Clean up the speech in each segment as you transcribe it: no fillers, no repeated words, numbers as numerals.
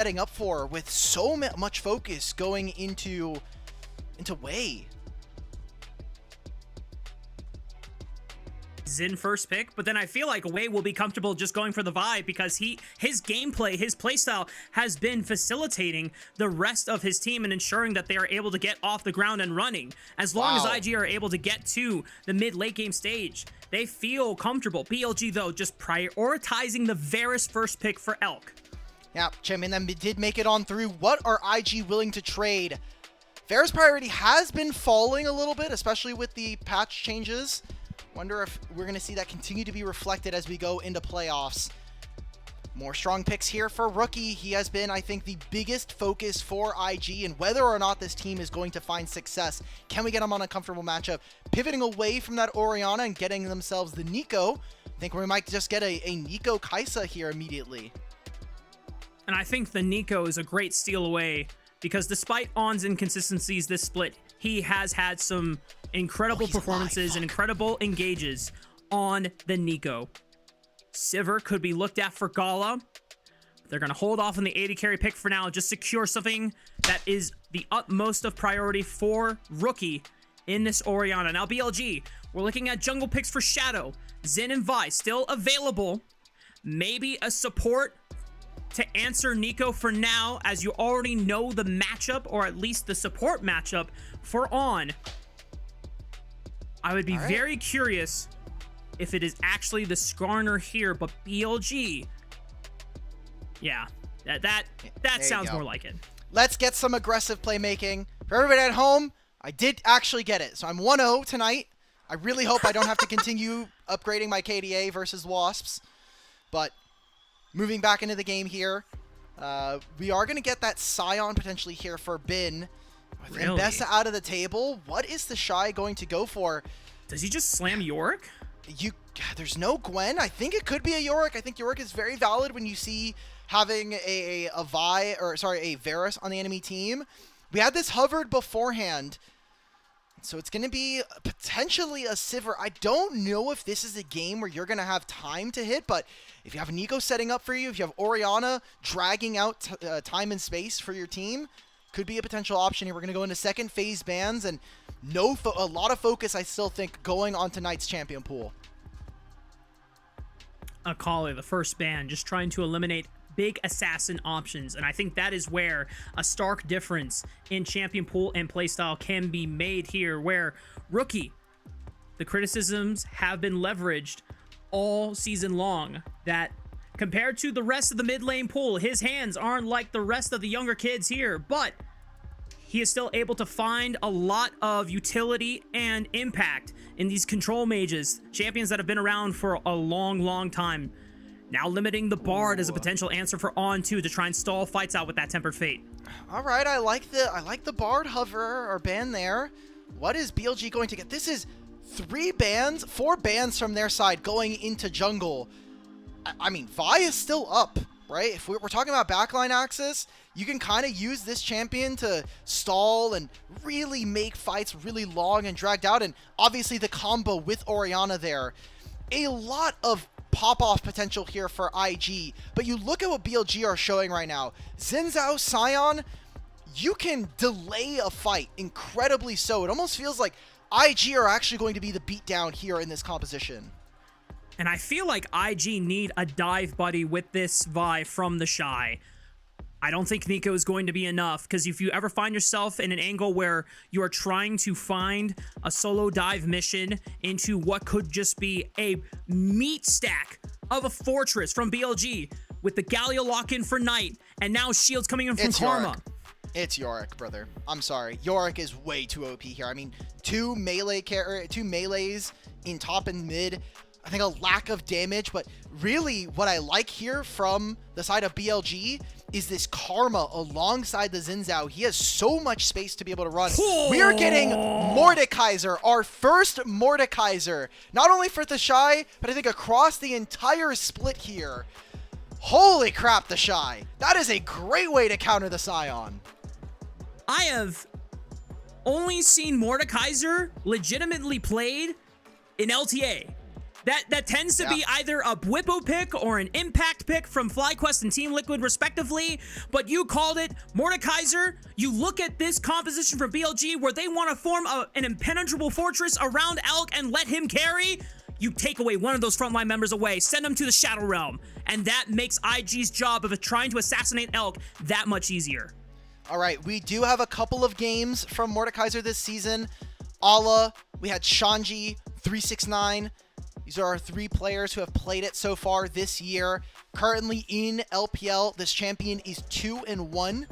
setting up for with so much focus going into Wei. Xin first pick, but then I feel like Wei will be comfortable just going for the vibe because his gameplay, his playstyle has been facilitating the rest of his team and ensuring that they are able to get off the ground and running. As long as IG are able to get to the mid-late game stage, they feel comfortable. BLG, though, just prioritizing the Varus first pick for Elk. Yeah, Champion then did make it on through. What are IG willing to trade? Varus priority has been falling a little bit, especially with the patch changes. Wonder if we're going to see that continue to be reflected as we go into playoffs. More strong picks here for Rookie. He has been, I think, the biggest focus for IG, and whether or not this team is going to find success. Can we get them on a comfortable matchup? Pivoting away from that Orianna and getting themselves the Neeko. I think we might just get a Neeko Kai'Sa here immediately. And I think the Neeko is a great steal away because despite On's inconsistencies this split, he has had some incredible performances and incredible engages on the Neeko. Sivir could be looked at for Gala. They're going to hold off on the 80 carry pick for now, just secure something that is the utmost of priority for Rookie in this Orianna. Now BLG, we're looking at jungle picks for Shadow. Xin and Vi still available. Maybe a support to answer Neeko for now, as you already know the matchup, or at least the support matchup for On. I would be very curious if it is actually the Skarner here, but BLG, yeah, that sounds more like it. Let's get some aggressive playmaking. For everybody at home, I did actually get it. So I'm 1-0 tonight. I really hope I don't have to continue upgrading my KDA versus Wasps. But moving back into the game here, we are going to get that Scion potentially here for Bin. With Mbessa out of the table, what is TheShy going to go for? Does he just slam Yorick? There's no Gwen. I think it could be a Yorick. I think Yorick is very valid when you see having a Varus on the enemy team. We had this hovered beforehand, so it's going to be potentially a Sivir. I don't know if this is a game where you're going to have time to hit, but if you have Neeko setting up for you, if you have Orianna dragging out time and space for your team, could be a potential option here. We're going to go into second phase bans, and a lot of focus, I still think, going on tonight's champion pool. Akali, the first ban, just trying to eliminate big assassin options, and I think that is where a stark difference in champion pool and playstyle can be made here, where Rookie, the criticisms have been leveraged all season long, that compared to the rest of the mid lane pool, his hands aren't like the rest of the younger kids here, but he is still able to find a lot of utility and impact in these control mages, champions that have been around for a long time. Now limiting the Bard as a potential answer for On 2 to try and stall fights out with that Tempered Fate. All right, I like the Bard hover or ban there. What is BLG going to get? This is 4 bans from their side going into jungle. I mean, Vi is still up, right? If we're talking about backline access, you can kind of use this champion to stall and really make fights really long and dragged out. And obviously the combo with Orianna there. A lot of pop-off potential here for IG. But you look at what BLG are showing right now. Xin Zhao, Scion, you can delay a fight incredibly so. It almost feels like IG are actually going to be the beatdown here in this composition. And I feel like IG need a dive buddy with this Vi from TheShy. I don't think Neeko is going to be enough, because if you ever find yourself in an angle where you are trying to find a solo dive mission into what could just be a meat stack of a fortress from BLG with the Galio lock-in for Knight, and now shields coming in from Karma. Yorick. It's Yorick, brother. I'm sorry. Yorick is way too OP here. I mean, two melees in top and mid. I think a lack of damage, but really what I like here from the side of BLG is this Karma alongside the Xin Zhao. He has so much space to be able to run. We are getting Mordekaiser, our first Mordekaiser, not only for TheShy, but I think across the entire split here. Holy crap, TheShy. That is a great way to counter the Scion. I have only seen Mordekaiser legitimately played in LTA. That tends to be either a Bwippo pick or an impact pick from FlyQuest and Team Liquid respectively, but you called it. Mordekaiser, you look at this composition from BLG where they want to form an impenetrable fortress around Alk and let him carry. You take away one of those frontline members away, send them to the Shadow Realm, and that makes IG's job of trying to assassinate Alk that much easier. All right, we do have a couple of games from Mordekaiser this season. Ala, we had Shanji, 369. These are our 3 players who have played it so far this year. Currently in LPL, this champion is 2-1.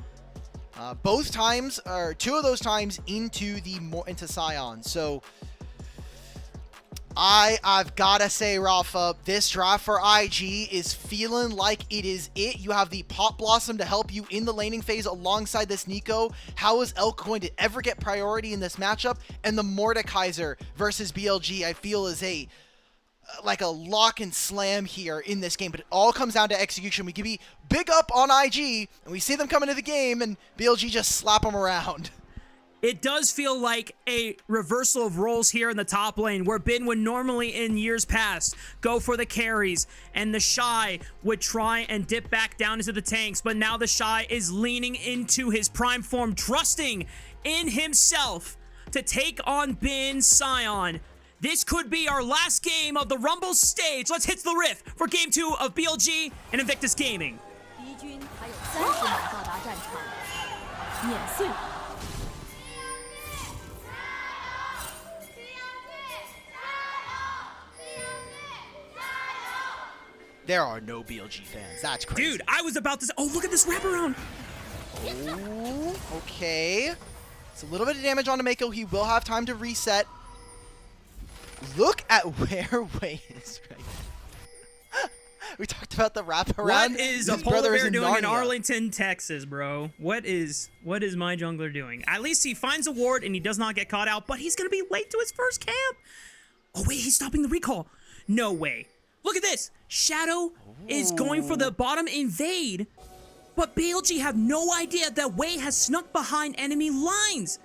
Both times, or 2 of those times, into Sion. So I've gotta say, Raafaa, this draft for IG is feeling like it is it. You have the Pop Blossom to help you in the laning phase alongside this Meiko. How is Elk going to ever get priority in this matchup? And the Mordekaiser versus BLG, I feel, is like a lock and slam here in this game, but it all comes down to execution. We can be big up on IG, and we see them come into the game, and BLG just slap them around. It does feel like a reversal of roles here in the top lane, where Bin would normally in years past go for the carries, and TheShy would try and dip back down into the tanks, but now TheShy is leaning into his prime form, trusting in himself to take on Bin Sion. This could be our last game of the Rumble stage. Let's hit the riff for Game 2 of BLG and Invictus Gaming. There are no BLG fans. That's crazy. Dude, I was about to say, oh, look at this wraparound. Oh, okay. It's a little bit of damage on Meiko. He will have time to reset. Look at where Wei is right now. We talked about the wraparound. What is a polar bear doing in Arlington, Texas, bro? What is my jungler doing? At least he finds a ward and he does not get caught out, but he's going to be late to his first camp. Oh, wait, he's stopping the recall. No way. Look at this. Shadow is going for the bottom invade, but BLG have no idea that Wei has snuck behind enemy lines.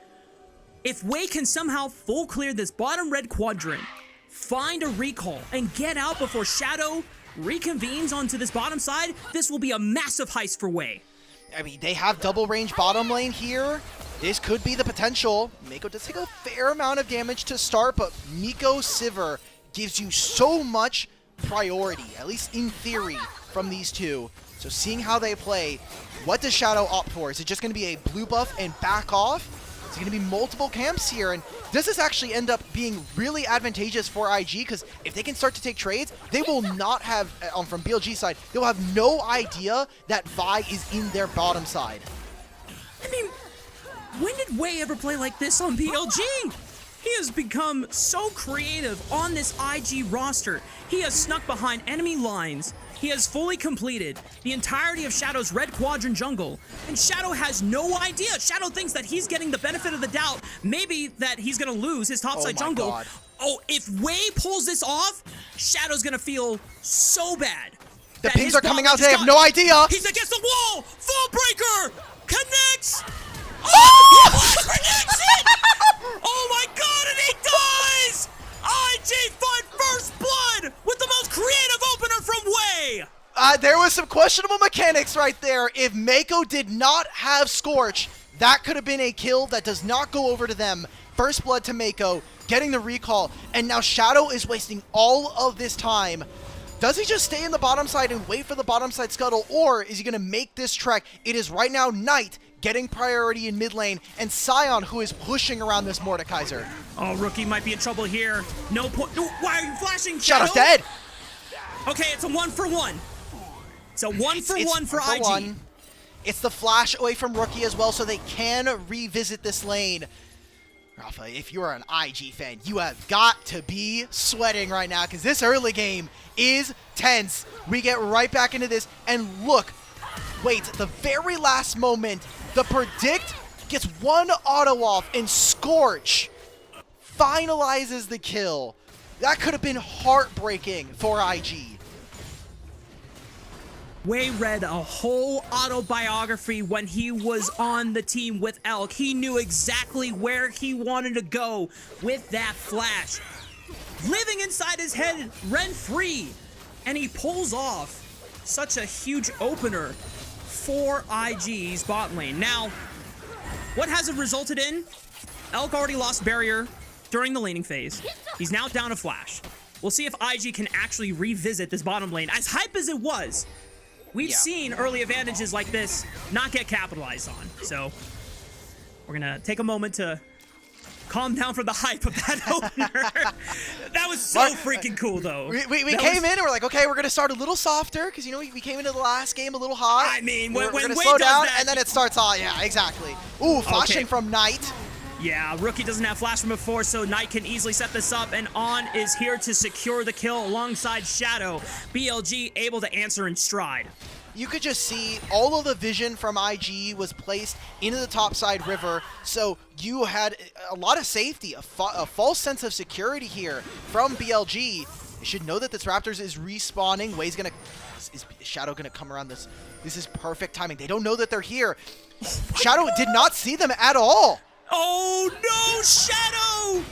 If Wei can somehow full clear this bottom red quadrant, find a recall, and get out before Shadow reconvenes onto this bottom side, this will be a massive heist for Wei. I mean, they have double range bottom lane here. This could be the potential. Meiko does take a fair amount of damage to start, but Meiko Sivir gives you so much priority, at least in theory, from these two. So seeing how they play, what does Shadow opt for? Is it just going to be a blue buff and back off? It's going to be multiple camps here, and does this actually end up being really advantageous for IG? Because if they can start to take trades, they will not have, from BLG side, they'll have no idea that Vi is in their bottom side. I mean, when did Wei ever play like this on BLG? He has become so creative on this IG roster. He has snuck behind enemy lines. He has fully completed the entirety of Shadow's red quadrant jungle, and Shadow has no idea. Shadow thinks that he's getting the benefit of the doubt, maybe that he's gonna lose his topside jungle. God. Oh, if Wei pulls this off, Shadow's gonna feel so bad. The pings are coming out, they have no idea. He's against the wall, full breaker, connects. Oh, he connects it! Oh my god, and he dies! IG find first blood with the most creative opener from Wei! There was some questionable mechanics right there. If Meiko did not have Scorch, that could have been a kill that does not go over to them. First blood to Meiko, getting the recall, and now Shadow is wasting all of this time. Does he just stay in the bottom side and wait for the bottom side scuttle, or is he going to make this trek? It is right now Knight getting priority in mid lane, and Sion who is pushing around this Mordekaiser. Oh, Rookie might be in trouble here. No point. No, why are you flashing, Shadow? Shadow's dead. Okay, it's a 1-for-1. It's a 1-for-1 for IG. It's the flash away from Rookie as well, so they can revisit this lane. Raafaa, if you're an IG fan, you have got to be sweating right now, because this early game is tense. We get right back into this, and look, wait, the very last moment, the Predict gets one auto off, and Scorch finalizes the kill. That could have been heartbreaking for IG. Wei read a whole autobiography when he was on the team with Elk. He knew exactly where he wanted to go with that flash. living inside his head rent-free. And he pulls off such a huge opener for IG's bot lane. Now, what has it resulted in? Alk already lost barrier during the laning phase. He's now down a flash. We'll see if IG can actually revisit this bottom lane. As hype as it was, we've seen early advantages like this not get capitalized on. So we're gonna take a moment to calm down from the hype of that opener. That was so freaking cool, though. We came in and we're like, okay, we're gonna start a little softer because, you know, we came into the last game a little hot. I mean, we're when gonna Wade slow does down that, and then it starts on. Yeah, exactly. Ooh, flashing from Knight. Yeah, Rookie doesn't have flash from before, so Knight can easily set this up, and On is here to secure the kill alongside Shadow. BLG able to answer in stride. You could just see all of the vision from IG was placed into the topside river, so you had a lot of safety, a false sense of security here from BLG. You should know that this Raptors is respawning. Way's gonna, is Shadow gonna come around this? This is perfect timing. They don't know that they're here. Shadow did not see them at all. Oh no, Shadow!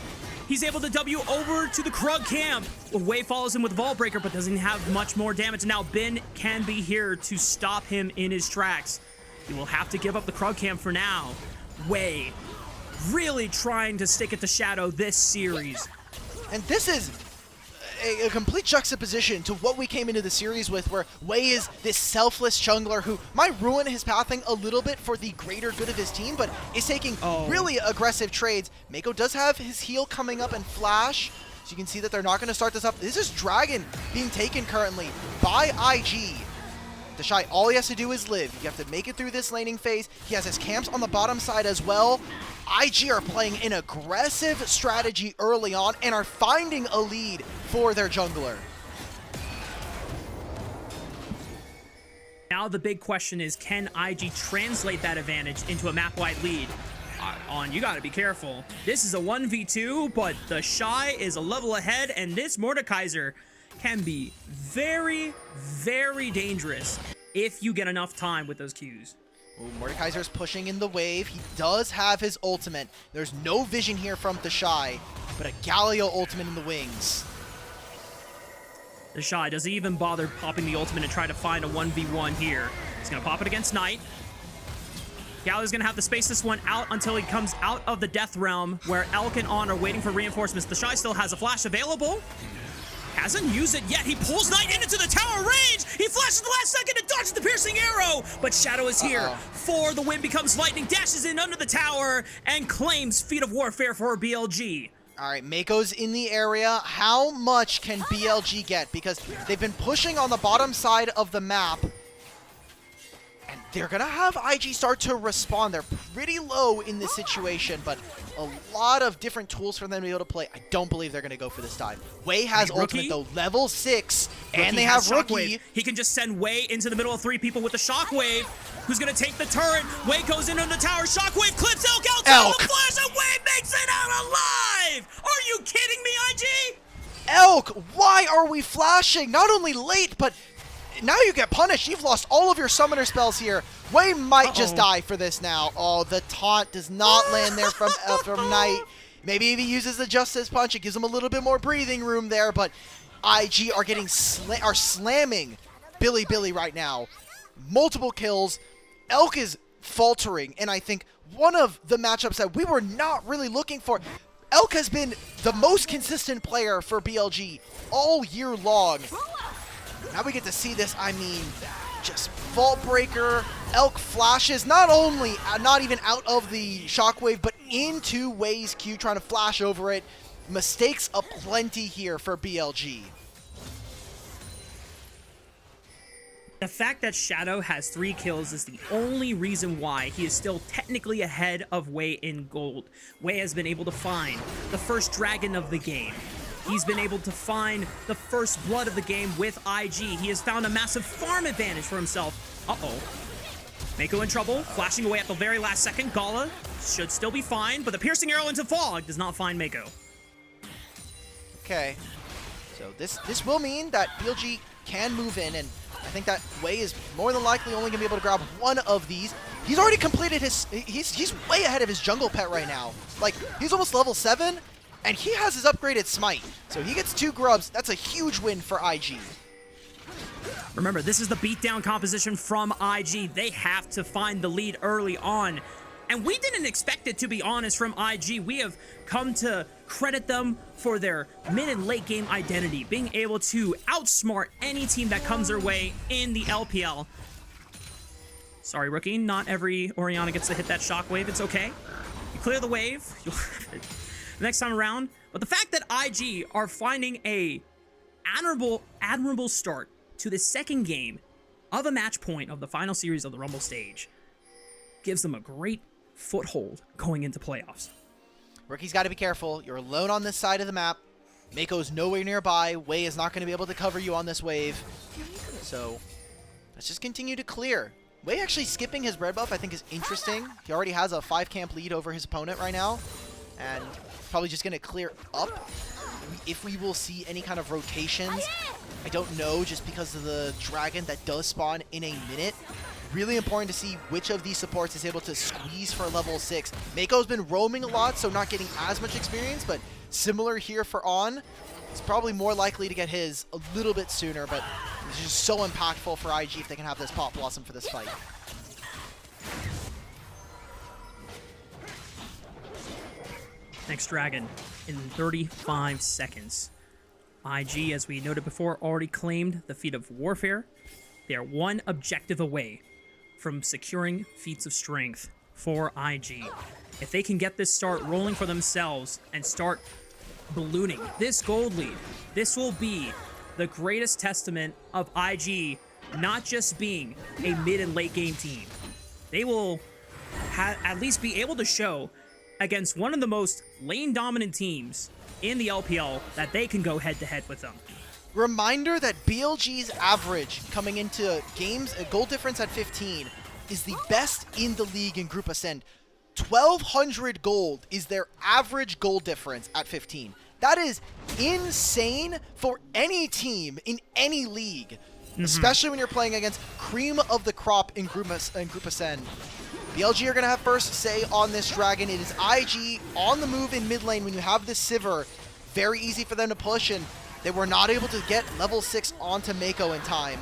He's able to W over to the Krug camp. Way follows him with Vault Breaker, but doesn't have much more damage. Now Ben can be here to stop him in his tracks. He will have to give up the Krug camp for now. Way really trying to stick it to Shadow this series. And this is a complete juxtaposition to what we came into the series with, where Wei is this selfless jungler who might ruin his pathing a little bit for the greater good of his team, but is taking really aggressive trades. Meiko does have his heal coming up and flash, so you can see that they're not going to start this up. This is Dragon being taken currently by IG. TheShy, all he has to do is live. You have to make it through this laning phase. He has his camps on the bottom side as well. IG are playing an aggressive strategy early on and are finding a lead for their jungler. Now the big question is, can IG translate that advantage into a map-wide lead? On, you gotta be careful. This is a 1v2, but TheShy is a level ahead, and this Mordekaiser can be very, very dangerous if you get enough time with those Qs. Ooh, Mordekaiser's pushing in the wave. He does have his ultimate. There's no vision here from TheShy, but a Galio ultimate in the wings. TheShy doesn't even bother popping the ultimate and try to find a 1v1 here. He's gonna pop it against Knight. Galio's gonna have to space this one out until he comes out of the Death Realm, where Alk and On are waiting for reinforcements. TheShy still has a flash available. Hasn't used it yet. He pulls Knight into the tower range. He flashes the last second and dodges the piercing arrow. But Shadow is here for the win. Becomes lightning, dashes in under the tower, and claims Feat of Warfare for BLG. All right, Meiko's in the area. How much can BLG get? Because they've been pushing on the bottom side of the map. And they're going to have IG start to respond. They're pretty low in this situation, but a lot of different tools for them to be able to play. I don't believe they're going to go for this dive. Wei has ultimate, though, level 6, and they have Rookie. He can just send Wei into the middle of 3 people with the Shockwave, who's going to take the turret. Wei goes into the tower. Shockwave clips Elk out the flash, and Wei makes it out alive! Are you kidding me, IG? Elk, why are we flashing? Not only late, but now you get punished. You've lost all of your summoner spells here. Wei might just die for this now. Oh, the taunt does not land there from Knight. Maybe if he uses the Justice Punch, it gives him a little bit more breathing room there, but IG are getting slamming Bilibili right now. Multiple kills. Elk is faltering, and I think one of the matchups that we were not really looking for. Elk has been the most consistent player for BLG all year long. Now we get to see this, I mean, just Vault Breaker, Elk flashes, not only, not even out of the Shockwave, but into Wei's Q, trying to flash over it. Mistakes aplenty here for BLG. The fact that Shadow has 3 kills is the only reason why he is still technically ahead of Wei in gold. Wei has been able to find the first dragon of the game. He's been able to find the first blood of the game with IG. He has found a massive farm advantage for himself. Meiko in trouble, flashing away at the very last second. Gala should still be fine, but the piercing arrow into fog does not find Meiko. Okay, so this will mean that BLG can move in, and I think that Wei is more than likely only going to be able to grab one of these. He's already completed his... He's way ahead of his jungle pet right now. Like, he's almost level 7. And he has his upgraded smite. So he gets 2 grubs. That's a huge win for IG. Remember, this is the beatdown composition from IG. They have to find the lead early on. And we didn't expect it, to be honest, from IG. We have come to credit them for their mid and late game identity, being able to outsmart any team that comes their way in the LPL. Sorry, rookie, not every Orianna gets to hit that shockwave. It's okay. You clear the wave, you'll have it next time around. But the fact that IG are finding a admirable start to the second game of a match point of the final series of the Rumble stage gives them a great foothold going into playoffs. Rookie's got to be careful. You're alone on this side of the map. Meiko's nowhere nearby. Wei is not going to be able to cover you on this wave. So let's just continue to clear. Wei actually skipping his red buff I think is interesting. He already has a 5 camp lead over his opponent right now. And probably just going to clear up. If we will see any kind of rotations, I don't know, just because of the dragon that does spawn in a minute. Really important to see which of these supports is able to squeeze for level 6. Meiko's been roaming a lot, so not getting as much experience, but similar here for On. He's probably more likely to get his a little bit sooner, but it's just so impactful for IG if they can have this Pop Blossom for this fight. Next dragon in 35 seconds. IG, as we noted before, already claimed the feat of warfare. They are one objective away from securing feats of strength for IG. If they can get this start rolling for themselves and start ballooning this gold lead, this will be the greatest testament of IG not just being a mid and late game team. They will at least be able to show against one of the most lane dominant teams in the LPL that they can go head to head with them. Reminder that BLG's average coming into games, a goal difference at 15, is the best in the league in Group Ascend. 1,200 gold is their average goal difference at 15. That is insane for any team in any league, especially when you're playing against cream of the crop in Group Ascend. BLG are going to have first say on this dragon. It is IG on the move in mid lane when you have this Sivir. Very easy for them to push, and they were not able to get level 6 onto Meiko in time.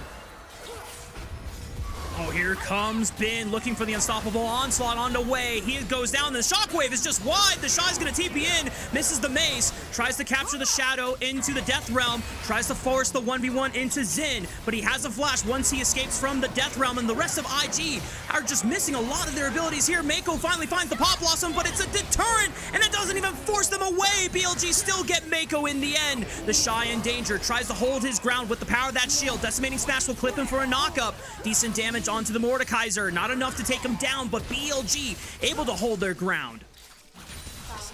Oh, here comes Bin looking for the unstoppable onslaught on the way. He goes down. The shockwave is just wide. TheShy's going to TP in. Misses the mace. Tries to capture the shadow into the Death Realm. Tries to force the 1v1 into Xin. But he has a flash once he escapes from the Death Realm. And the rest of IG are just missing a lot of their abilities here. Meiko finally finds the Pop Blossom, but it's a deterrent. And it doesn't even force them away. BLG still get Meiko in the end. TheShy in danger. Tries to hold his ground with the power of that shield. Decimating Smash will clip him for a knockup. Decent damage onto the Mordekaiser. Not enough to take him down, but BLG able to hold their ground.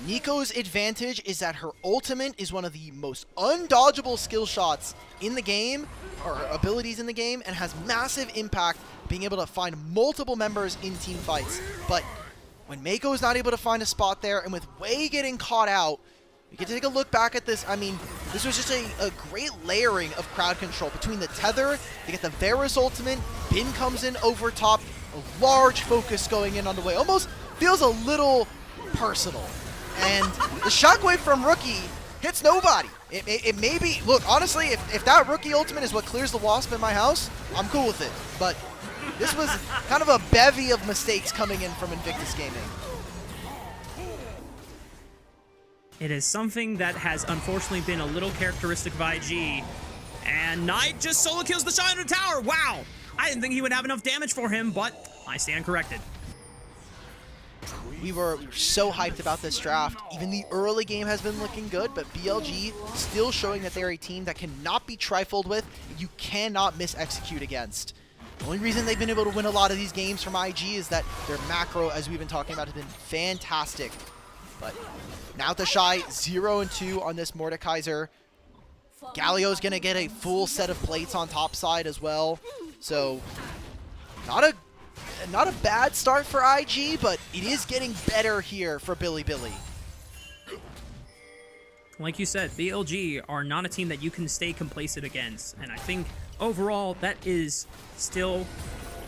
Nico's advantage is that her ultimate is one of the most undodgeable skill shots in the game, or abilities in the game, and has massive impact being able to find multiple members in team fights. But when Meiko is not able to find a spot there, and with Wei getting caught out, you can take a look back at this. I mean, this was just a great layering of crowd control. Between the tether, they get the Varus ultimate, Bin comes in over top, a large focus going in on the way. Almost feels a little personal. And the shockwave from Rookie hits nobody. It may be, look, honestly, if that Rookie ultimate is what clears the Wasp in my house, I'm cool with it. But this was kind of a bevy of mistakes coming in from Invictus Gaming. It is something that has unfortunately been a little characteristic of IG. And Knight just solo kills TheShy in the tower. Wow. I didn't think he would have enough damage for him, but I stand corrected. We were so hyped about this draft. Even the early game has been looking good, but BLG still showing that they're a team that cannot be trifled with. You cannot mis-execute against. The only reason they've been able to win a lot of these games from IG is that their macro, as we've been talking about, has been fantastic. But now TheShy 0-2 on this Mordekaiser. Galio's gonna get a full set of plates on top side as well. So not a bad start for IG, but it is getting better here for Bilibili. Like you said, BLG are not a team that you can stay complacent against. And I think overall that is still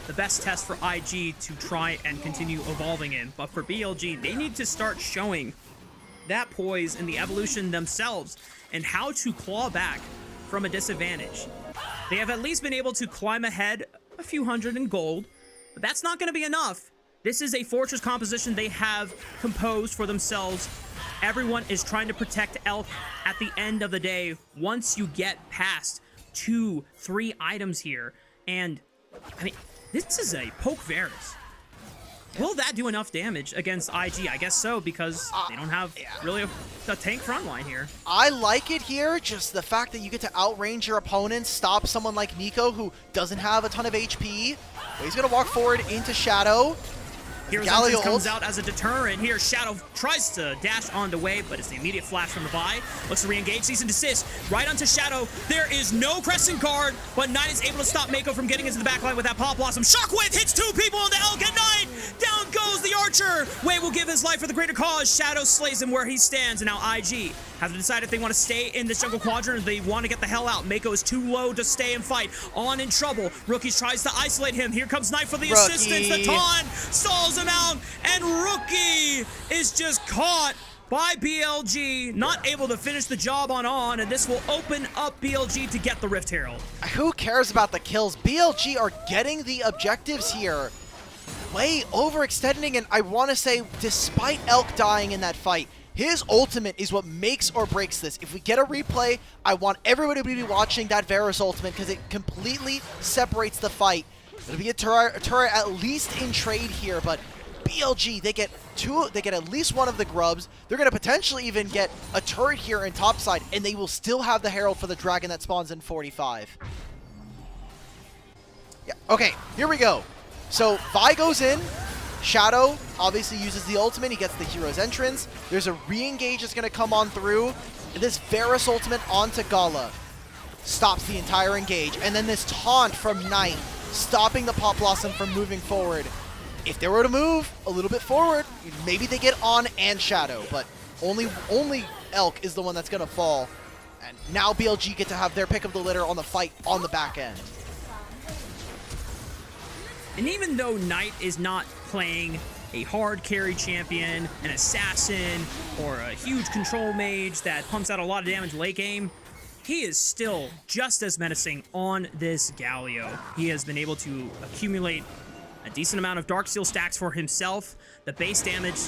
the best test for IG to try and continue evolving in. But for BLG, they need to start showing that poise and the evolution themselves and how to claw back from a disadvantage. They have at least been able to climb ahead a few hundred in gold, but that's not going to be enough. This is a fortress composition they have composed for themselves. Everyone is trying to protect Elk at the end of the day once you get past 2-3 items here. And, I mean, this is a poke Varus. Will that do enough damage against IG? I guess so, because they don't have really a tank front line here. I like it here, just the fact that you get to outrange your opponents, stop someone like Meiko who doesn't have a ton of HP. But he's going to walk forward into Shadow. Hero's Entrance comes out as a deterrent here. Shadow tries to dash on the way, but it's the immediate flash from the Vi. Looks to re-engage, cease and desist. Right onto Shadow. There is no Crescent Guard, but Knight is able to stop Meiko from getting into the backline with that Pop Blossom. Shockwave hits 2 people on the Elk and Knight. Down goes the Archer. Wei will give his life for the greater cause. Shadow slays him where he stands, and now IG have to decide if they want to stay in this jungle quadrant or they want to get the hell out. Meiko is too low to stay and fight. On in trouble. Rookie tries to isolate him. Here comes Knight for the assistance. The taunt stalls him out, and Rookie is just caught by BLG, not able to finish the job on, and this will open up BLG to get the Rift Herald. Who cares about the kills? BLG are getting the objectives here. Way overextending, and I want to say, despite Elk dying in that fight, his ultimate is what makes or breaks this. If we get a replay, I want everybody to be watching that Varus ultimate because it completely separates the fight. It'll be a turret at least in trade here, but BLG, they get at least one of the Grubs. They're going to potentially even get a turret here in topside, and they will still have the Herald for the Dragon that spawns in 45. Yeah, okay, here we go. So Vi goes in. Shadow obviously uses the ultimate. He gets the Hero's Entrance. There's a re-engage that's going to come on through. And this Varus ultimate onto Gala stops the entire engage. And then this taunt from Knight, stopping the Pop Blossom from moving forward. If they were to move a little bit forward, maybe they get on and Shadow. But only Elk is the one that's going to fall. And now BLG get to have their pick of the litter on the fight on the back end. And even though Knight is not playing a hard carry champion, an assassin, or a huge control mage that pumps out a lot of damage late game, he is still just as menacing on this Galio. He has been able to accumulate a decent amount of Darksteel stacks for himself. The base damage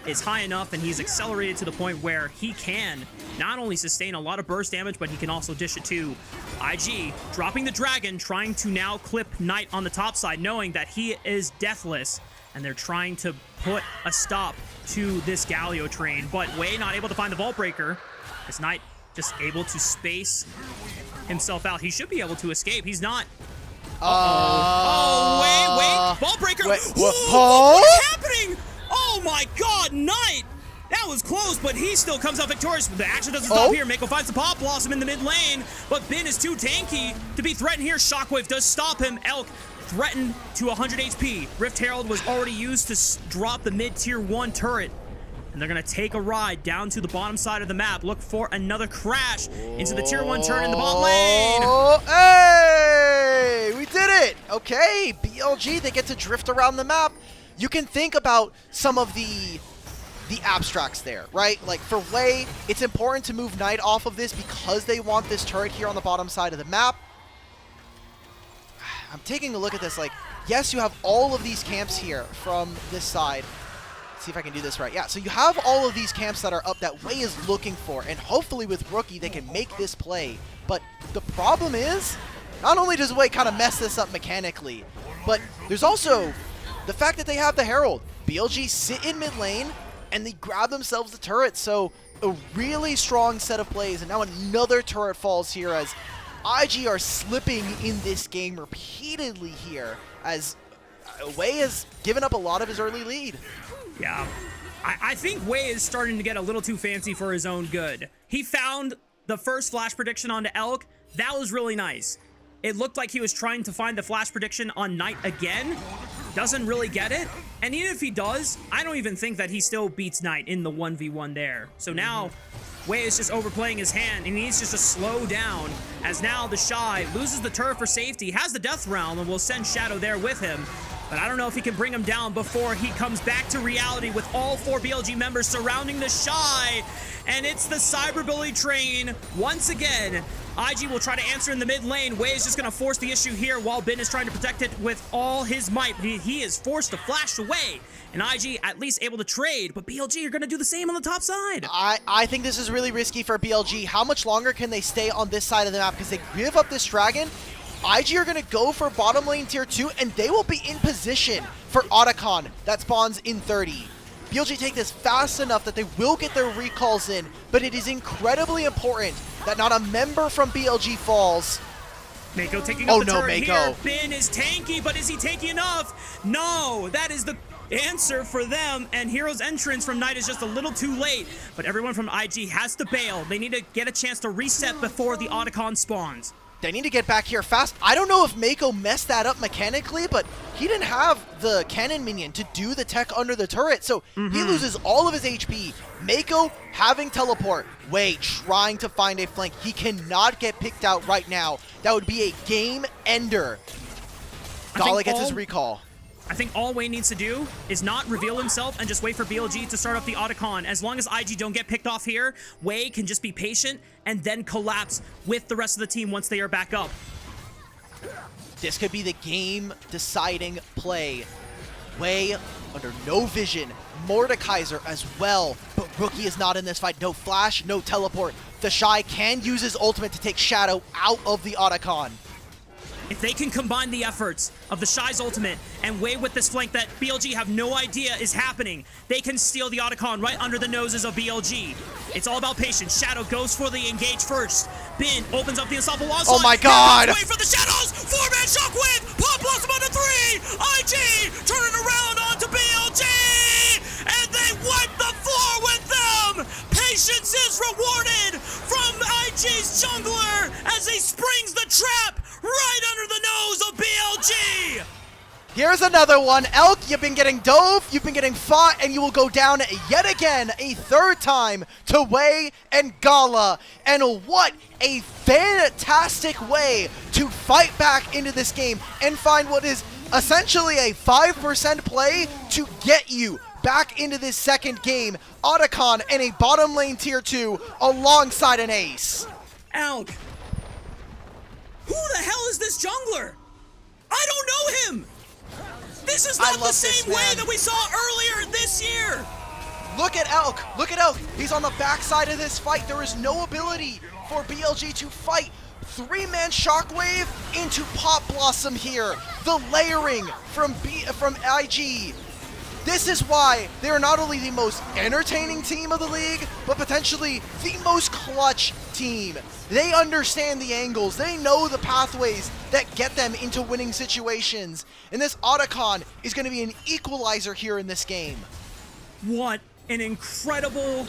is high enough, and he's accelerated to the point where he can not only sustain a lot of burst damage, but he can also dish it too. IG dropping the Dragon, trying to now clip Knight on the top side, knowing that he is deathless, and they're trying to put a stop to this Galio train. But Wei not able to find the Vault Breaker, as Knight just able to space himself out. He should be able to escape. He's not. Oh, wait. Vault Breaker. What's happening? Oh my god, Knight! That was close, but he still comes out victorious. The action doesn't stop here. Meiko finds the Pop Blossom in the mid lane, but Bin is too tanky to be threatened here. Shockwave does stop him. Elk threatened to 100 HP. Rift Herald was already used to drop the mid-tier 1 turret. And they're going to take a ride down to the bottom side of the map. Look for another crash into the tier 1 turret in the bot lane. Oh, hey! We did it! Okay, BLG, they get to drift around the map. You can think about some of the abstracts there, right? Like for Wei, it's important to move Knight off of this because they want this turret here on the bottom side of the map. I'm taking a look at this, like, yes, you have all of these camps here from this side. Let's see if I can do this right. Yeah, so you have all of these camps that are up that Wei is looking for, and hopefully with Rookie, they can make this play. But the problem is, not only does Wei kind of mess this up mechanically, but there's also the fact that they have the Herald. BLG sit in mid lane, and they grab themselves the turret. So a really strong set of plays, and now another turret falls here as IG are slipping in this game repeatedly here as Wei has given up a lot of his early lead. Yeah, I think Wei is starting to get a little too fancy for his own good. He found the first flash prediction onto Elk. That was really nice. It looked like he was trying to find the flash prediction on Knight again. Doesn't really get it. And even if he does, I don't even think that he still beats Knight in the 1v1 there. So now, Wei is just overplaying his hand, and he needs just to slow down, as now TheShy loses the turret for safety, has the Death Realm, and will send Shadow there with him. But I don't know if he can bring him down before he comes back to reality with all 4 BLG members surrounding TheShy. And it's the cyberbully train once again. IG will try to answer in the mid lane. Wei is just going to force the issue here while Bin is trying to protect it with all his might. He is forced to flash away. And IG at least able to trade, but BLG are going to do the same on the top side. I think this is really risky for BLG. How much longer can they stay on this side of the map? Because they give up this dragon. IG are going to go for bottom lane tier 2, and they will be in position for Otacon that spawns in 30. BLG take this fast enough that they will get their recalls in, but it is incredibly important that not a member from BLG falls. Meiko taking up the turret Meiko. here. Bin is tanky, but is he tanky enough? No, that is the answer for them, and Hero's entrance from Knight is just a little too late, but everyone from IG has to bail. They need to get a chance to reset before the Otacon spawns. They need to get back here fast. I don't know if Meiko messed that up mechanically, but he didn't have the cannon minion to do the tech under the turret, so he loses all of his HP. Meiko having teleport. Wei trying to find a flank. He cannot get picked out right now. That would be a game ender. Gala gets his recall. I think all Wei needs to do is not reveal himself and just wait for BLG to start up the Otacon. As long as IG don't get picked off here, Wei can just be patient and then collapse with the rest of the team once they are back up. This could be the game-deciding play. Wei under no vision. Mordekaiser as well, but Rookie is not in this fight. No flash, no teleport. TheShy can use his ultimate to take Shadow out of the Otacon. If they can combine the efforts of TheShy's ultimate and Wei with this flank that BLG have no idea is happening, they can steal the Otacon right under the noses of BLG. It's all about patience. Shadow goes for the engage first. Bin opens up the unstoppable onslaught. Oh my god! Wait for the Shadows! 4-man shockwave! Pop Blossom under 3! IG turning around onto BLG! And they wipe the floor with them! Patience is rewarded from IG's jungler as he springs the trap right under the nose of BLG! Here's another one. Elk, you've been getting dove, you've been getting fought, and you will go down yet again a third time to Wei and Gala. And what a fantastic way to fight back into this game and find what is essentially a 5% play to get you back into this second game. Otacon and a bottom lane tier 2 alongside an ace. Alk, who the hell is this jungler? I don't know him! This is not the same way that we saw earlier this year! Look at Elk! Look at Elk! He's on the backside of this fight. There is no ability for BLG to fight. 3-man shockwave into Pop Blossom here. The layering from IG. This is why they are not only the most entertaining team of the league, but potentially the most clutch team. They understand the angles. They know the pathways that get them into winning situations. And this Otacon is going to be an equalizer here in this game. What an incredible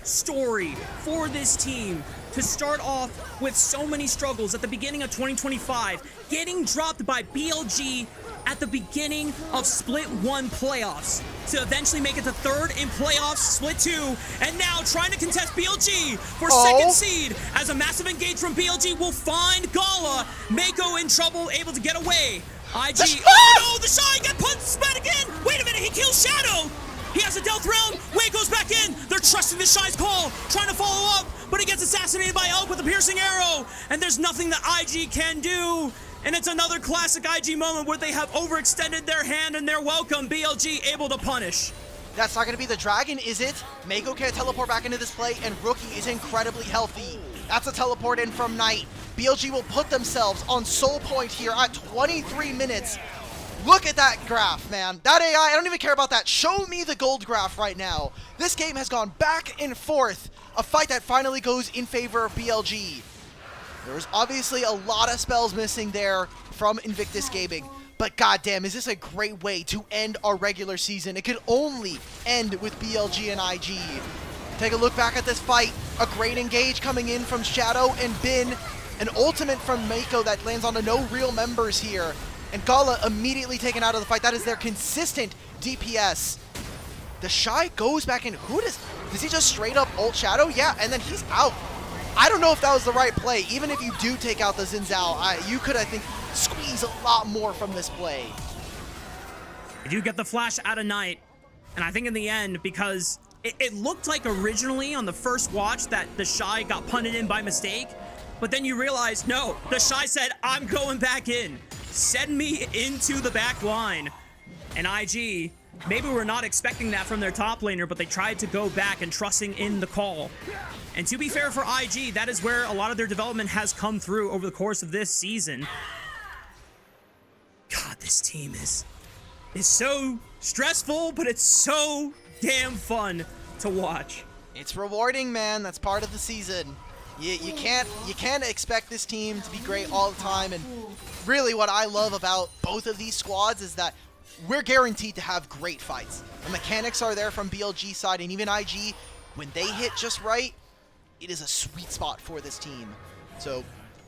story for this team to start off with so many struggles at the beginning of 2025, getting dropped by BLG at the beginning of Split 1 playoffs to eventually make it to third in playoffs, Split 2, and now trying to contest BLG for second seed as a massive engage from BLG will find Gala. Meiko in trouble, able to get away. IG, oh no, TheShy got punched back again. Wait a minute, he kills Shadow. He has a death round. Wei goes back in. They're trusting TheShy's call, trying to follow up, but he gets assassinated by Elk with a piercing arrow, and there's nothing that IG can do. And it's another classic IG moment where they have overextended their hand and their welcome. BLG able to punish. That's not going to be the dragon, is it? Meiko can't teleport back into this play, and Rookie is incredibly healthy. That's a teleport in from Knight. BLG will put themselves on soul point here at 23 minutes. Look at that graph, man. That AI, I don't even care about that. Show me the gold graph right now. This game has gone back and forth. A fight that finally goes in favor of BLG. There was obviously a lot of spells missing there from Invictus Gaming, but goddamn, is this a great way to end our regular season? It could only end with BLG and IG. Take a look back at this fight. A great engage coming in from Shadow and Bin. An ultimate from Meiko that lands on no real members here. And Gala immediately taken out of the fight. That is their consistent DPS. TheShy goes back in. Does he just straight up ult Shadow? Yeah, and then he's out. I don't know if that was the right play. Even if you do take out the Xin Zhao, you could, I think, squeeze a lot more from this play. They do get the flash out of Knight. And I think in the end, because it looked like originally on the first watch that TheShy got punted in by mistake. But then you realize, no, TheShy said, I'm going back in. Send me into the back line. And IG, maybe we're not expecting that from their top laner, but they tried to go back and trusting in the call. And to be fair for IG, that is where a lot of their development has come through over the course of this season. God, this team is so stressful, but it's so damn fun to watch. It's rewarding, man. That's part of the season. You can't expect this team to be great all the time. And really what I love about both of these squads is that we're guaranteed to have great fights. The mechanics are there from BLG side, and even IG, when they hit just right, it is a sweet spot for this team. So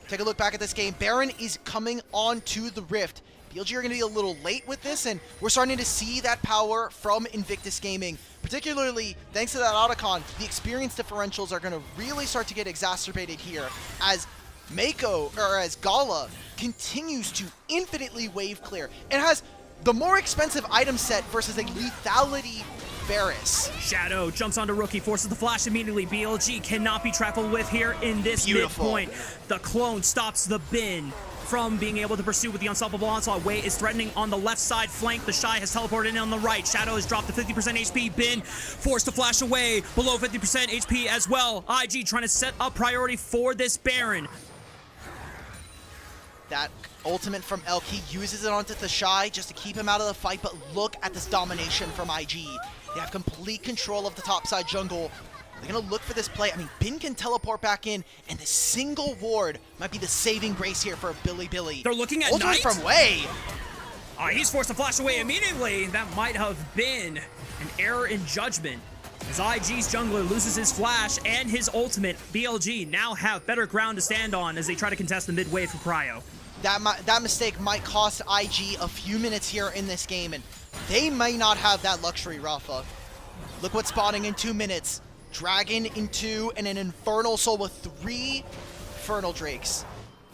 take a look back at this game. Baron is coming on to the Rift. BLG are going to be a little late with this, and we're starting to see that power from Invictus Gaming. Particularly, thanks to that Otacon, the experience differentials are going to really start to get exacerbated here as Meiko, or as Gala, continues to infinitely wave clear and has the more expensive item set versus a lethality Varus. Shadow jumps onto Rookie, forces the flash immediately. BLG cannot be trifled with here in this midpoint. The clone stops the bin from being able to pursue with the unstoppable onslaught. Wei is threatening on the left side flank. TheShy has teleported in on the right. Shadow has dropped to 50% HP. Bin forced to flash away below 50% HP as well. IG trying to set up priority for this Baron. That ultimate from Elk, he uses it onto TheShy just to keep him out of the fight, but look at this domination from IG. They have complete control of the topside jungle. They're going to look for this play. I mean, Bin can teleport back in, and the single ward might be the saving grace here for Bilibili. They're looking at ultimate Knight? From Wei. He's forced to flash away immediately. That might have been an error in judgment. As IG's jungler loses his flash and his ultimate, BLG now have better ground to stand on as they try to contest the mid wave for Cryo. That mistake might cost IG a few minutes here in this game, and they may not have that luxury, Raafaa. Look what's spawning in 2 minutes. Dragon in 2 and an Infernal Soul with 3 Infernal Drakes.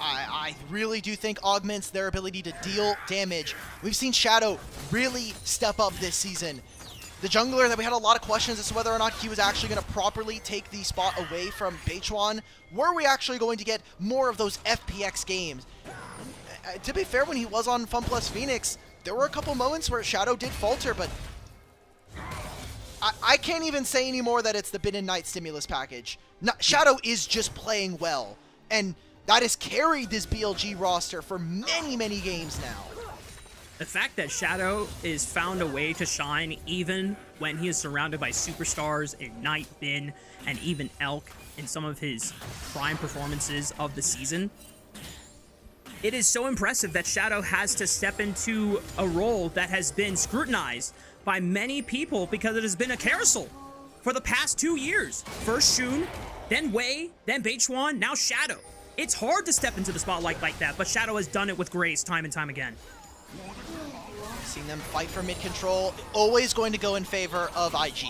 I really do think augments their ability to deal damage. We've seen Shadow really step up this season. The jungler that we had a lot of questions as to whether or not he was actually going to properly take the spot away from Beichuan. Were we actually going to get more of those FPX games? To be fair, when he was on FunPlus Phoenix, there were a couple moments where Shadow did falter, but I can't even say anymore that it's the Bin and Knight stimulus package. Shadow is just playing well, and that has carried this BLG roster for many, many games now. The fact that Shadow is found a way to shine even when he is surrounded by superstars in Knight, Bin, and even Elk in some of his prime performances of the season, it is so impressive that Shadow has to step into a role that has been scrutinized by many people because it has been a carousel for the past 2 years. First Shun, then Wei, then Beichuan, now Shadow. It's hard to step into the spotlight like that, but Shadow has done it with grace time and time again. Seeing them fight for mid control, always going to go in favor of IG.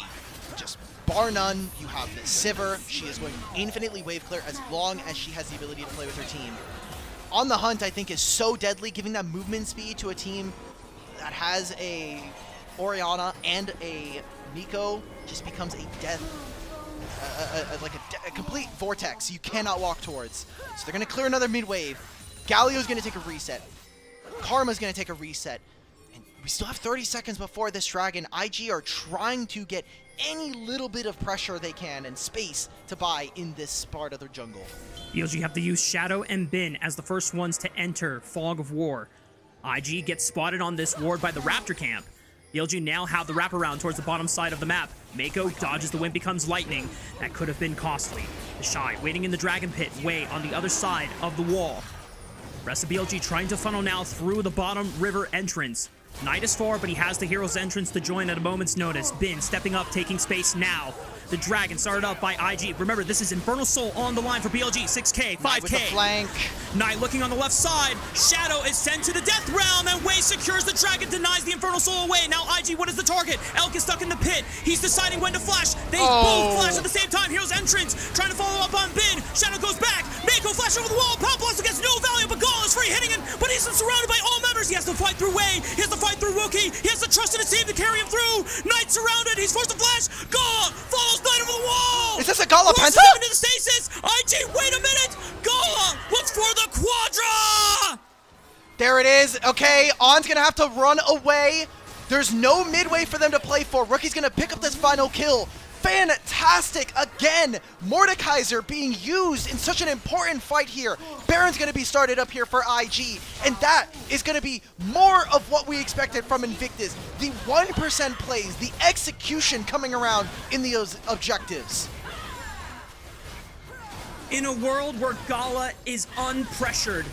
Just bar none, you have the Sivir. She is going to infinitely wave clear as long as she has the ability to play with her team. On the Hunt, I think, is so deadly, giving that movement speed to a team that has a Orianna and a Meiko just becomes a death, a complete vortex you cannot walk towards. So they're going to clear another mid wave. Galio's going to take a reset. Karma's going to take a reset. And we still have 30 seconds before this dragon. IG are trying to get any little bit of pressure they can and space to buy in this part of the jungle. BLG have to use Shadow and Bin as the first ones to enter Fog of War. IG gets spotted on this ward by the Raptor camp. BLG now have the wraparound towards the bottom side of the map. Meiko dodges the wind, becomes lightning. That could have been costly. TheShy waiting in the dragon pit, Wei on the other side of the wall. Rest of BLG trying to funnel now through the bottom river entrance. Knight is far, but he has the hero's entrance to join at a moment's notice. Bin stepping up, taking space now. The Dragon started up by IG. Remember, this is Infernal Soul on the line for BLG. 6K, 5K. Knight with the flank. Knight looking on the left side. Shadow is sent to the death realm, and Wei secures the Dragon, denies the Infernal Soul away. Now IG, what is the target? Elk is stuck in the pit. He's deciding when to flash. They both flash at the same time. Hero's entrance, trying to follow up on Bin. Shadow goes back. Meiko flash over the wall. Pop Blast gets no value, but Gala is free hitting him, but he's surrounded by all members. He has to fight through Wei. He has to fight through Rookie. He has to trust in his team to carry him through. Knight surrounded. He's forced to flash. Gala follows Knight over the wall. Is this a Gala penta? Into the stasis. IG, wait a minute. Gala looks for the Quadra. There it is. Okay, On's gonna have to run away. There's no midway for them to play for. Rookie's gonna pick up this final kill. Fantastic again. Mordekaiser being used in such an important fight here. Baron's gonna be started up here for IG, and that is gonna be more of what we expected from Invictus. The 1% plays, the execution coming around in those objectives. In a world where Gala is unpressured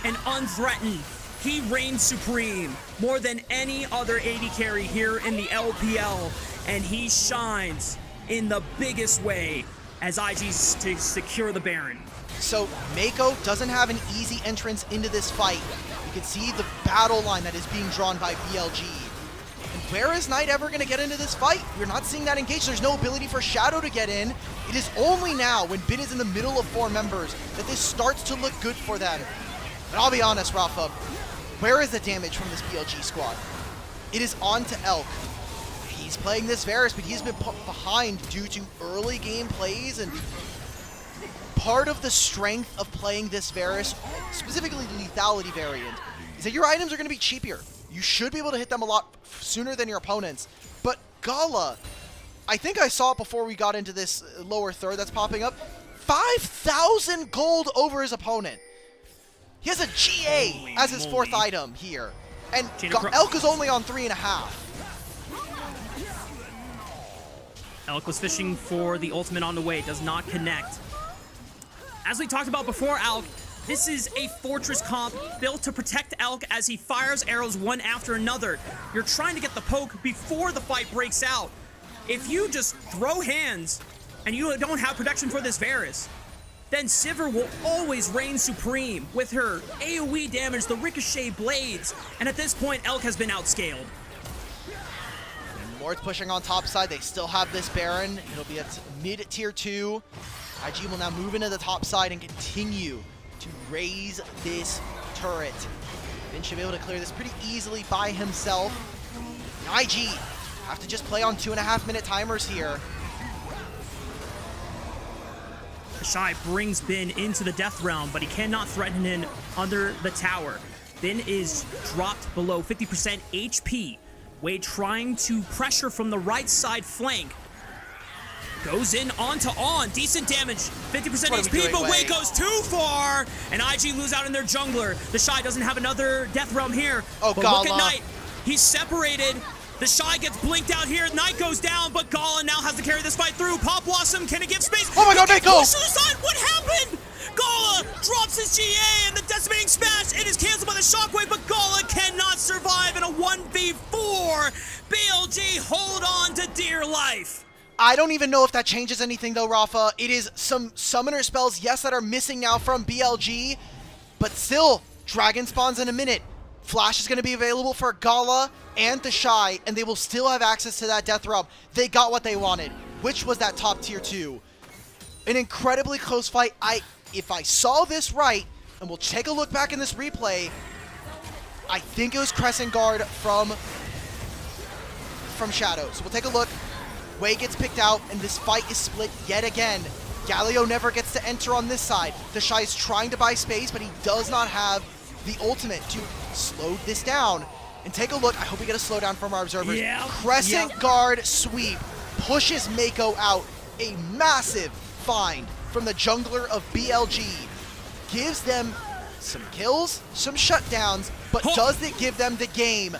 and unthreatened, he reigns supreme more than any other AD carry here in the LPL, and he shines in the biggest way as IG's to secure the Baron. So Meiko doesn't have an easy entrance into this fight. You can see the battle line that is being drawn by BLG. And where is Knight ever going to get into this fight? We're not seeing that engage. There's no ability for Shadow to get in. It is only now, when Bin is in the middle of 4 members, that this starts to look good for them. And I'll be honest, Raafaa, where is the damage from this BLG squad? It is on to Elk. He's playing this Varus, but he's been put behind due to early game plays, and part of the strength of playing this Varus, specifically the lethality variant, is that your items are going to be cheaper. You should be able to hit them a lot sooner than your opponents. But Gala, I think I saw it before we got into this lower third that's popping up, 5,000 gold over his opponent. He has a GA as his 4th item here, and Elk is only on 3.5. Elk was fishing for the ultimate on the way, does not connect. As we talked about before, Alk, this is a fortress comp built to protect Elk as he fires arrows one after another. You're trying to get the poke before the fight breaks out. If you just throw hands and you don't have protection for this Varus, then Sivir will always reign supreme with her AoE damage, the ricochet blades, and at this point, Elk has been outscaled. Mord's pushing on top side. They still have this Baron. It'll be at mid-tier 2. IG will now move into the top side and continue to raise this turret. Bin should be able to clear this pretty easily by himself. And IG have to just play on 2.5-minute timers here. TheShy brings Bin into the death realm, but he cannot threaten him under the tower. Bin is dropped below 50% HP. Wei trying to pressure from the right side flank. Goes in onto On. Decent damage. 50% HP, but Wei goes too far. And IG lose out in their jungler. TheShy doesn't have another death realm here. Oh, but Gala. Look at Knight. He's separated. TheShy gets blinked out here. Knight goes down, but Gala now has to carry this fight through. Pop Blossom, can he give space? Oh my god, Meiko! Push to the side. What happened? Gala drops his GA, and the decimating smash. It is canceled by the shockwave, but Gala cannot survive in a 1v4. BLG hold on to dear life. I don't even know if that changes anything though, Raafaa. It is some summoner spells, yes, that are missing now from BLG, but still, Dragon spawns in a minute. Flash is going to be available for Gala and TheShy, and they will still have access to that death realm. They got what they wanted, which was that top tier 2. An incredibly close fight. If I saw this right, and we'll take a look back in this replay, I think it was Crescent Guard from Shadow. So we'll take a look. Wei gets picked out, and this fight is split yet again. Galio never gets to enter on this side. TheShy is trying to buy space, but he does not have the ultimate to slow this down. And take a look. I hope we get a slowdown from our observers. Yeah. Crescent Guard sweep pushes Meiko out. A massive find from the jungler of BLG. Gives them some kills, some shutdowns, but does it give them the game?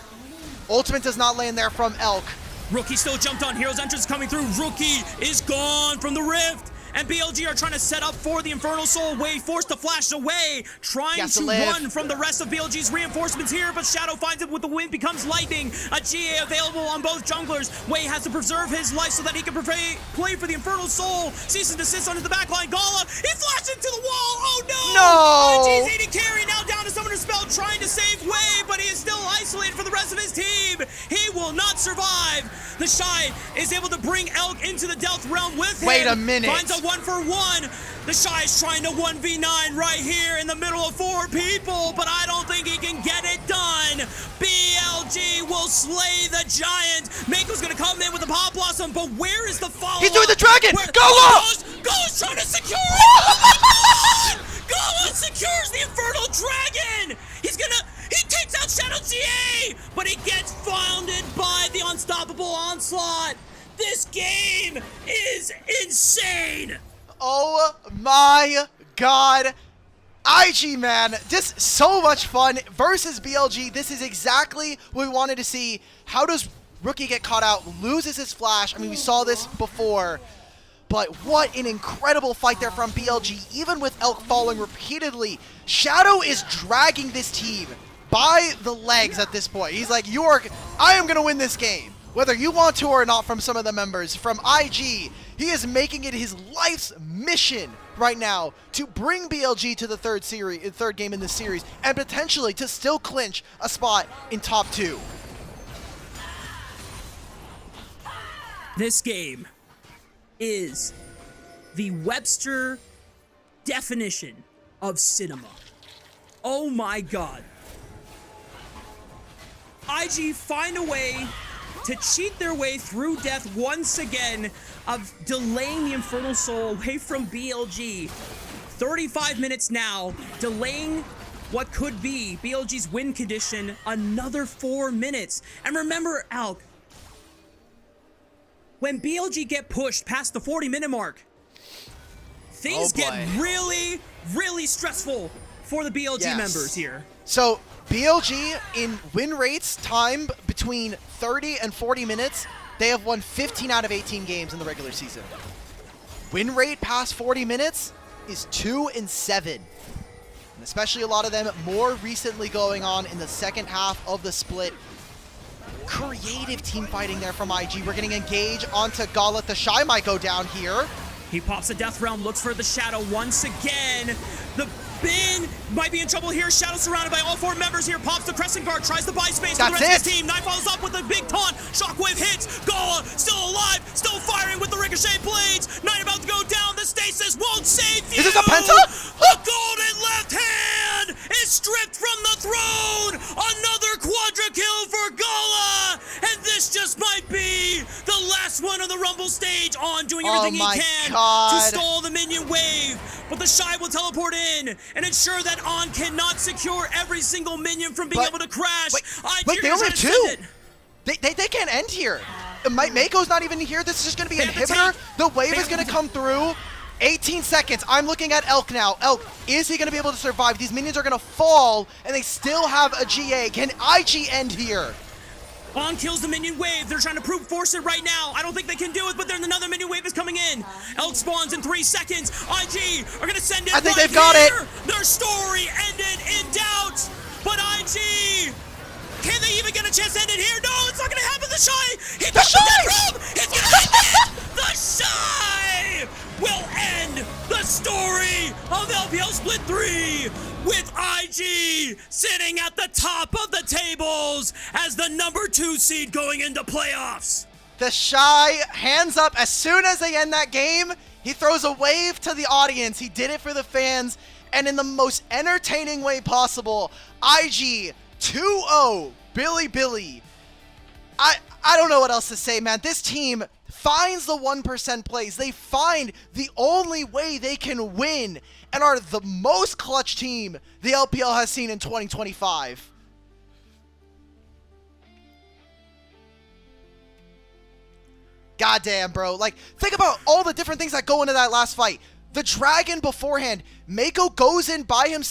Ultimate does not land there from Elk. Rookie still jumped on. Hero's entrance coming through. Rookie is gone from the rift. and BLG are trying to set up for the Infernal Soul. Wei forced to flash away, trying to run from the rest of BLG's reinforcements here, but Shadow finds it with the wind, becomes lightning. A GA available on both junglers. Wei has to preserve his life so that he can play for the Infernal Soul. Cease and desist onto the backline. Gala, he flashed into the wall. Oh no! No! IG's AD carry now down to Summoner Spell, trying to save Wei, but he is still isolated for the rest of his team. He will not survive. TheShy is able to bring Elk into the Delth Realm with him. Wait a minute. Finds a 1-for-1. TheShy is trying to 1v9 right here in the middle of 4 people, but I don't think he can get it done. BLG will slay the giant. Meiko's gonna come in with the Pop Blossom, but where is the follow-up? He's doing the dragon! Gala! Gala's trying to secure it! Oh my God! Gala secures the Infernal Dragon! He takes out Shadow GA, but he gets founded by the Unstoppable Onslaught. This game is insane. Oh my God. IG, man, just so much fun versus BLG. This is exactly what we wanted to see. How does Rookie get caught out, loses his flash? I mean, we saw this before. But what an incredible fight there from BLG, even with Elk falling repeatedly. Shadow is dragging this team by the legs at this point. He's like, I am going to win this game, whether you want to or not. From some of the members, from IG, he is making it his life's mission right now to bring BLG to the third game in this series, and potentially to still clinch a spot in top 2. This game is the Webster definition of cinema. Oh my God. IG find a way to cheat their way through death once again, of delaying the Infernal Soul away from BLG. 35 minutes now, delaying what could be BLG's win condition another 4 minutes. And remember, Alk, when BLG get pushed past the 40-minute mark, things get really, really stressful for the BLG members here. So BLG in win rates time between 30 and 40 minutes, they have won 15 out of 18 games in the regular season. Win rate past 40 minutes is 2-7. And especially a lot of them more recently going on in the second half of the split. Creative team fighting there from IG. We're getting engaged onto Gala. TheShy might go down here. He pops the Death Realm, looks for the Shadow once again. The Bin might be in trouble here. Shadow surrounded by all 4 members here. Pops the Crescent Guard, tries to buy space for the rest of his team. Knife follows up with a big taunt. Shockwave hits. Gala still alive, still firing with the Ricochet Blades. Knight about to go down. The Stasis won't save you. Is this a Penta? The golden left hand is stripped from the throne. Another quadra kill for Gala. And this just might be the last one on the Rumble stage. On doing everything he can to stall the minion wave. But TheShy will teleport in and ensure that On cannot secure every single minion from being able to crash. Wait, they only have 2. They can't end here. Meiko's not even here. This is just going to be an inhibitor. The wave is going to come through. 18 seconds. I'm looking at Elk now. Elk, is he going to be able to survive? These minions are going to fall, and they still have a GA. Can IG end here? On kills the minion wave. They're trying to force it right now. I don't think they can do it, but then another minion wave is coming in. Elk spawns in 3 seconds. IG are going to send it. I think they've got it. Their story ended in doubt. But IG, can they even get a chance to end it here? No, it's not going to happen. TheShy, he popped the Death Realm. It's going to end it. TheShy will end the story of LPL Split 3 with IG sitting at the top of the tables as the number 2 seed going into playoffs. TheShy hands up as soon as they end that game. He throws a wave to the audience. He did it for the fans, and in the most entertaining way possible. IG 2-0 Bilibili. I don't know what else to say, man. This team finds the 1% plays. They find the only way they can win and are the most clutch team the LPL has seen in 2025. Goddamn, bro. Like, think about all the different things that go into that last fight. The dragon beforehand. Meiko goes in by himself.